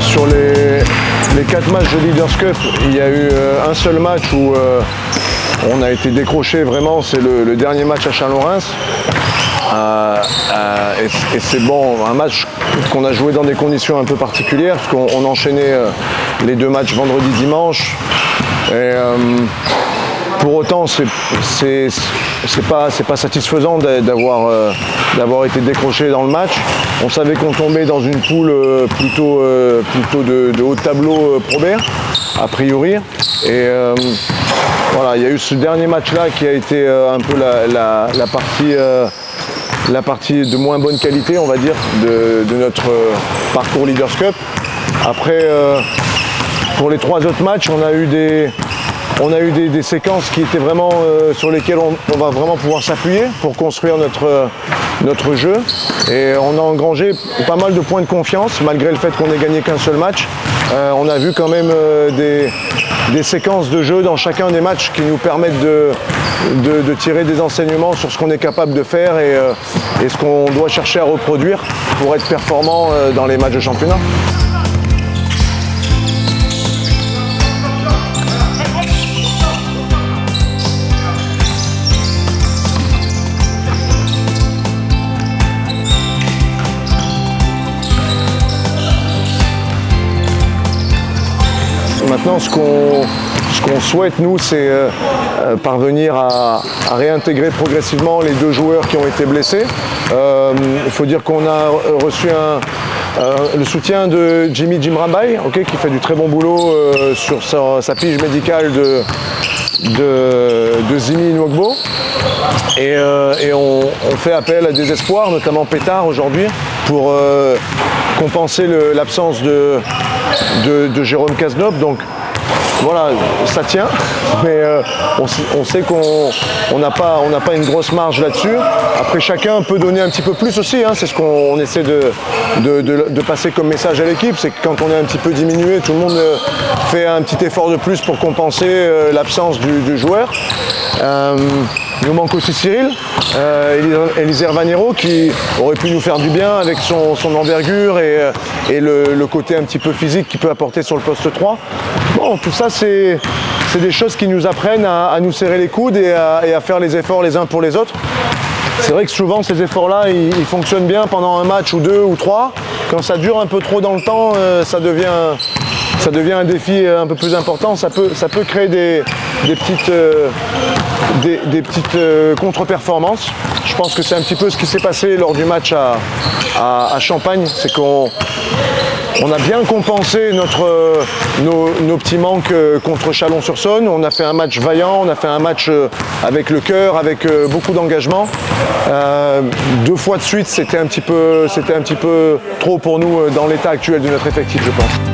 sur les 4 matchs de Leaders Cup, il y a eu un seul match où on a été décroché vraiment, c'est le dernier match à Chalon-Reims. Et c'est bon, un match qu'on a joué dans des conditions un peu particulières, parce qu'on enchaînait les 2 matchs vendredi-dimanche. Et pour autant, c'est pas satisfaisant d'avoir été décroché dans le match. On savait qu'on tombait dans une poule plutôt de haut de tableau Pro B, a priori. Et voilà, il y a eu ce dernier match-là qui a été un peu la partie de moins bonne qualité, on va dire, de notre parcours Leaders Cup. Après, pour les 3 autres matchs, on a eu des séquences qui étaient vraiment sur lesquelles on va vraiment pouvoir s'appuyer pour construire notre jeu. Et on a engrangé pas mal de points de confiance, malgré le fait qu'on ait gagné qu'un seul match. On a vu quand même des séquences de jeu dans chacun des matchs qui nous permettent de tirer des enseignements sur ce qu'on est capable de faire et ce qu'on doit chercher à reproduire pour être performant dans les matchs de championnat. Maintenant, ce qu'on souhaite, nous, c'est parvenir à réintégrer progressivement les 2 joueurs qui ont été blessés. Il faut dire qu'on a reçu le soutien de Jimmy Jimrambay, qui fait du très bon boulot sur sa pige médicale de Zimi Nwogbo. Et on fait appel à des espoirs, notamment Pétard aujourd'hui, pour compenser l'absence de Jérôme Cazeneuve. Donc voilà, ça tient, mais on sait qu'on n'a pas une grosse marge là-dessus. Après, chacun peut donner un petit peu plus aussi, c'est ce qu'on essaie de passer comme message à l'équipe, c'est que quand on est un petit peu diminué, tout le monde fait un petit effort de plus pour compenser l'absence du joueur. Il nous manque aussi Cyril, Elisir Vanero, qui aurait pu nous faire du bien avec son envergure et le côté un petit peu physique qu'il peut apporter sur le poste 3. Bon, tout ça, c'est des choses qui nous apprennent à nous serrer les coudes et à faire les efforts les uns pour les autres. C'est vrai que souvent, ces efforts-là, ils fonctionnent bien pendant un match ou 2 ou 3. Quand ça dure un peu trop dans le temps, ça devient un défi un peu plus important. Ça peut créer des petites contre-performances. Je pense que c'est un petit peu ce qui s'est passé lors du match à Champagne. C'est qu'on a bien compensé nos petits manques contre Chalon-sur-Saône. On a fait un match vaillant, on a fait un match avec le cœur, avec beaucoup d'engagement. 2 fois de suite, c'était un petit peu trop pour nous dans l'état actuel de notre effectif, je pense.